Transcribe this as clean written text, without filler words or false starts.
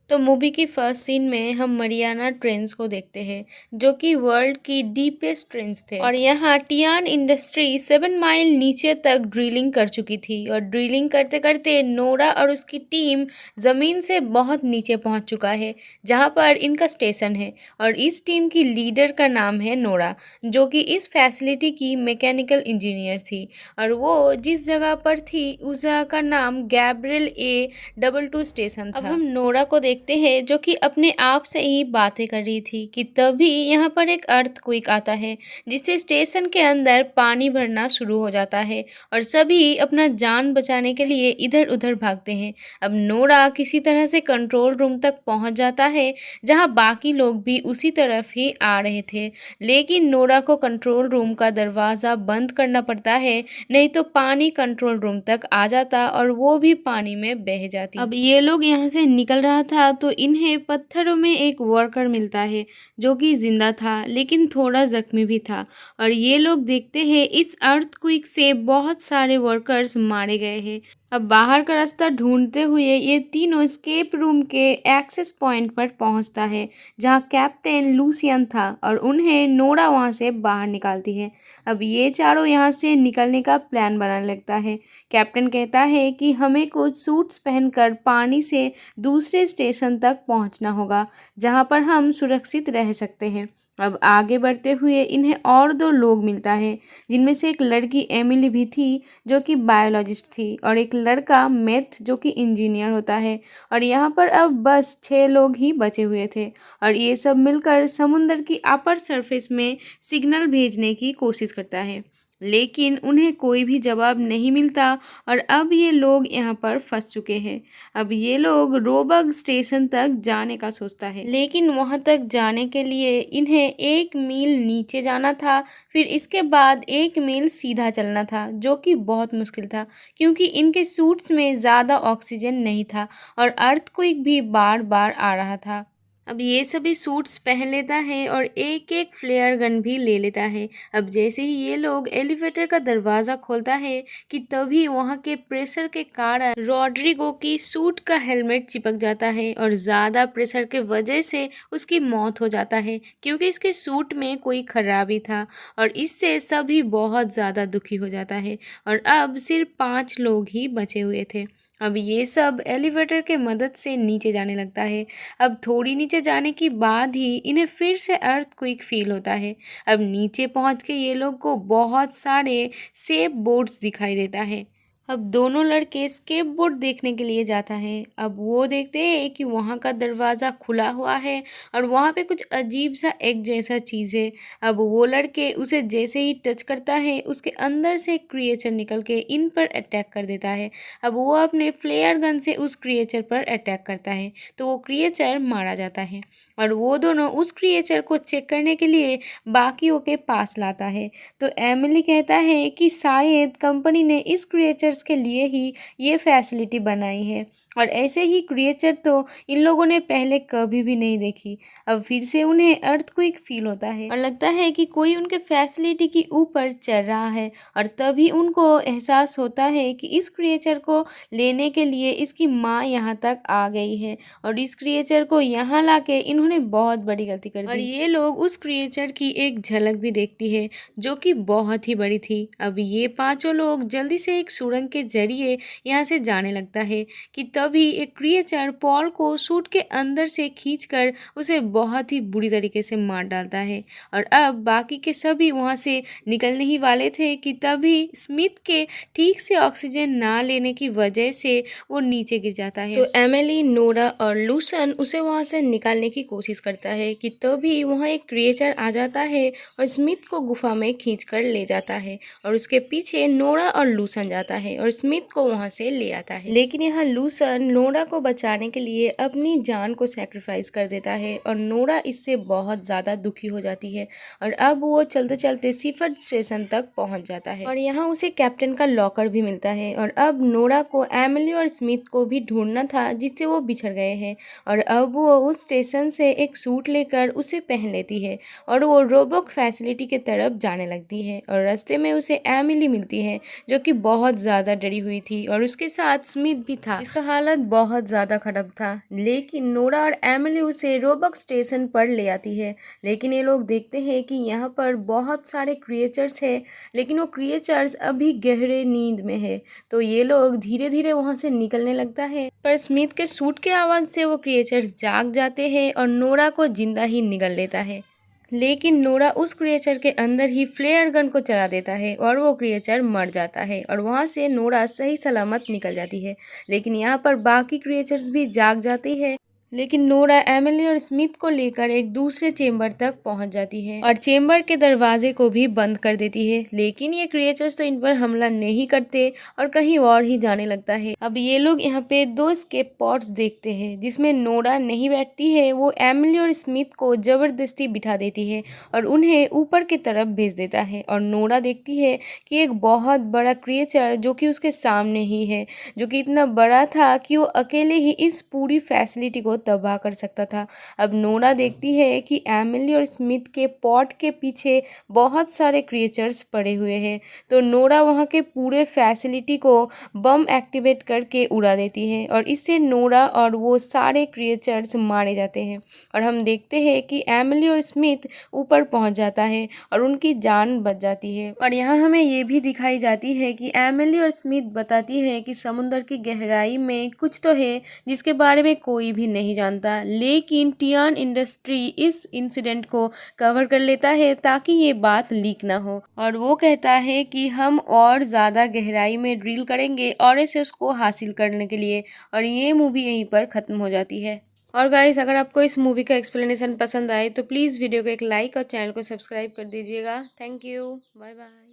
तो मूवी की first scene में हम मरियाना ट्रेंच को देखते हैं जो कि वर्ल्ड की डीपेस्ट ट्रेंच थे और यहाँ टियान इंडस्ट्री 7 माइल नीचे तक ड्रिलिंग कर चुकी थी और ड्रिलिंग करते करते नोरा और उसकी टीम ज़मीन से बहुत नीचे पहुंच चुका है जहां पर इनका स्टेशन है। और इस टीम की लीडर का नाम है नोरा जो कि इस फैसिलिटी की मैकेनिकल इंजीनियर थी और वो जिस जगह पर थी उस जगह का नाम गैब्रियल A22 स्टेशन था। अब हम नोरा को देखते हैं जो कि अपने आप से ही बातें कर रही थी कि तभी यहाँ पर एक अर्थक्वेक आता है जिससे स्टेशन के अंदर पानी भरना शुरू हो जाता है और सभी अपना जान बचाने के लिए इधर उधर भागते हैं। अब नोरा किसी तरह से कंट्रोल रूम तक पहुंच जाता है जहां बाकी लोग भी उसी तरफ ही आ रहे थे, लेकिन नोरा को कंट्रोल रूम का दरवाज़ा बंद करना पड़ता है, नहीं तो पानी कंट्रोल रूम तक आ जाता और वो भी पानी में बह जाती। अब ये लोग यहाँ से निकल रहा था तो इन्हें पत्थरों में एक वर्कर मिलता है जो कि जिंदा था लेकिन थोड़ा जख्मी भी था और ये लोग देखते हैं इस अर्थक्वेक से बहुत सारे वर्कर्स मारे गए हैं। अब बाहर का रास्ता ढूंढते हुए ये तीनों एस्केप रूम के एक्सेस पॉइंट पर पहुंचता है जहां कैप्टन लूसियन था और उन्हें नोरा वहां से बाहर निकालती है। अब ये चारों यहां से निकलने का प्लान बनाने लगता है। कैप्टन कहता है कि हमें कुछ सूट्स पहनकर पानी से दूसरे स्टेशन तक पहुंचना होगा जहां पर हम सुरक्षित रह सकते हैं। अब आगे बढ़ते हुए इन्हें और दो लोग मिलता है जिनमें से एक लड़की एमिली भी थी जो कि बायोलॉजिस्ट थी और एक लड़का मेथ जो कि इंजीनियर होता है। और यहाँ पर अब बस 6 लोग ही बचे हुए थे और ये सब मिलकर समुद्र की अपर सरफेस में सिग्नल भेजने की कोशिश करता है, लेकिन उन्हें कोई भी जवाब नहीं मिलता और अब ये लोग यहाँ पर फंस चुके हैं। अब ये लोग रोबग स्टेशन तक जाने का सोचता है, लेकिन वहाँ तक जाने के लिए इन्हें 1 मील नीचे जाना था, फिर इसके बाद 1 मील सीधा चलना था जो कि बहुत मुश्किल था क्योंकि इनके सूट्स में ज़्यादा ऑक्सीजन नहीं था और अर्थक्वेक भी बार बार आ रहा था। अब ये सभी सूट्स पहन लेता है और एक एक फ्लेयर गन भी ले लेता है। अब जैसे ही ये लोग एलिवेटर का दरवाज़ा खोलता है कि तभी वहाँ के प्रेशर के कारण रॉड्रिगो की सूट का हेलमेट चिपक जाता है और ज़्यादा प्रेशर के वजह से उसकी मौत हो जाता है क्योंकि इसके सूट में कोई खराबी था और इससे सभी बहुत ज़्यादा दुखी हो जाता है और अब सिर्फ 5 लोग ही बचे हुए थे। अब ये सब एलिवेटर के मदद से नीचे जाने लगता है। अब थोड़ी नीचे जाने के बाद ही इन्हें फिर से अर्थक्वेक फील होता है। अब नीचे पहुंच के ये लोग को बहुत सारे सेफ बोर्ड्स दिखाई देता है। अब दोनों लड़के स्केप बोर्ड देखने के लिए जाता है। अब वो देखते हैं कि वहाँ का दरवाज़ा खुला हुआ है और वहाँ पे कुछ अजीब सा एक जैसा चीज़ है। अब वो लड़के उसे जैसे ही टच करता है उसके अंदर से एक क्रिएचर निकल के इन पर अटैक कर देता है। अब वो अपने फ्लेयर गन से उस क्रिएचर पर अटैक करता है तो वो क्रिएचर मारा जाता है और वो दोनों उस क्रिएचर को चेक करने के लिए बाकियों के पास लाता है। तो एमिली कहता है कि शायद कंपनी ने इस क्रिएचर्स के लिए ही ये फैसिलिटी बनाई है और ऐसे ही क्रिएचर तो इन लोगों ने पहले कभी भी नहीं देखी। अब फिर से उन्हें अर्थक्वेक फील होता है और लगता है कि कोई उनके फैसिलिटी के ऊपर चढ़ रहा है और तभी उनको एहसास होता है कि इस क्रिएचर को लेने के लिए इसकी माँ यहाँ तक आ गई है और इस क्रिएचर को यहाँ लाके इन्होंने बहुत बड़ी गलती कर दी। और ये लोग उस क्रिएचर की एक झलक भी देखती है जो कि बहुत ही बड़ी थी। अब ये 5 लोग जल्दी से एक सुरंग के जरिए यहाँ से जाने लगता है कि तभी एक क्रिएचर पॉल को सूट के अंदर से खींचकर उसे बहुत ही बुरी तरीके से मार डालता है और अब बाकी के सभी वहाँ से निकलने ही वाले थे कि तभी स्मिथ के ठीक से ऑक्सीजन ना लेने की वजह से वो नीचे गिर जाता है। तो एमिली, नोरा और लूसन उसे वहाँ से निकालने की कोशिश करता है कि तभी वहाँ एक क्रिएचर आ जाता है और स्मिथ को गुफा में खींचकर ले जाता है और उसके पीछे नोरा और लूसन जाता है और स्मिथ को वहाँ से ले आता है। लेकिन यहाँ लूसन नोरा को बचाने के लिए अपनी जान को सैक्रिफाइस कर देता है और नोरा इससे बहुत ज़्यादा दुखी हो जाती है और अब वो चलते चलते सीफर्ड स्टेशन तक पहुंच जाता है और यहाँ उसे कैप्टन का लॉकर भी मिलता है। और अब नोरा को एमिली और स्मिथ को भी ढूंढना था जिससे वो बिछड़ गए हैं और अब वो उस स्टेशन से एक सूट लेकर उसे पहन लेती है और वो रोबोक फैसिलिटी के तरफ जाने लगती है और रास्ते में उसे एमिली मिलती है जो कि बहुत ज़्यादा डरी हुई थी और उसके साथ स्मिथ भी था जिसका हाल हालत बहुत ज़्यादा खराब था, लेकिन नोरा और एमिली उसे रोबक स्टेशन पर ले आती है। लेकिन ये लोग देखते हैं कि यहाँ पर बहुत सारे क्रिएचर्स हैं, लेकिन वो क्रिएचर्स अभी गहरे नींद में है। तो ये लोग धीरे धीरे वहाँ से निकलने लगता है, पर स्मिथ के सूट के आवाज़ से वो क्रिएचर्स जाग जाते हैं और नोरा को जिंदा ही निगल लेता है। लेकिन नोरा उस क्रिएचर के अंदर ही फ्लेयर गन को चला देता है और वो क्रिएचर मर जाता है और वहाँ से नोरा सही सलामत निकल जाती है। लेकिन यहाँ पर बाकी क्रिएचर्स भी जाग जाती है, लेकिन नोरा एमिली और स्मिथ को लेकर एक दूसरे चेम्बर तक पहुंच जाती है और चेम्बर के दरवाजे को भी बंद कर देती है। लेकिन ये क्रिएचर्स तो इन पर हमला नहीं करते और कहीं और ही जाने लगता है। अब ये लोग यहाँ पे 2 स्केप पॉड्स देखते हैं जिसमें नोरा नहीं बैठती है। वो एमिली और स्मिथ को जबरदस्ती बिठा देती है और उन्हें ऊपर की तरफ भेज देता है। और नोरा देखती है कि एक बहुत बड़ा क्रिएचर जो कि उसके सामने ही है, जो कि इतना बड़ा था कि वो अकेले ही इस पूरी फैसिलिटी को तबाह कर सकता था। अब नोरा देखती है कि एमिली और स्मिथ के पॉट के पीछे बहुत सारे क्रिएचर्स पड़े हुए हैं। तो नोरा वहाँ के पूरे फैसिलिटी को बम एक्टिवेट करके उड़ा देती है और इससे नोरा और वो सारे क्रिएचर्स मारे जाते हैं। और हम देखते हैं कि एमिली और स्मिथ ऊपर पहुँच जाता है और उनकी जान बच जाती है। और यहाँ हमें ये भी दिखाई जाती है कि एमिली और स्मिथ बताती है कि समुद्र की गहराई में कुछ तो है जिसके बारे में कोई भी नहीं जानता, लेकिन टियान इंडस्ट्री इस इंसिडेंट को कवर कर लेता है ताकि ये बात लीक ना हो। और वो कहता है कि हम और ज़्यादा गहराई में ड्रिल करेंगे और इसे उसको हासिल करने के लिए। और ये मूवी यहीं पर ख़त्म हो जाती है। और गाइस, अगर आपको इस मूवी का एक्सप्लेनेशन पसंद आए तो प्लीज़ वीडियो को एक लाइक और चैनल को सब्सक्राइब कर दीजिएगा। Thank you, bye bye.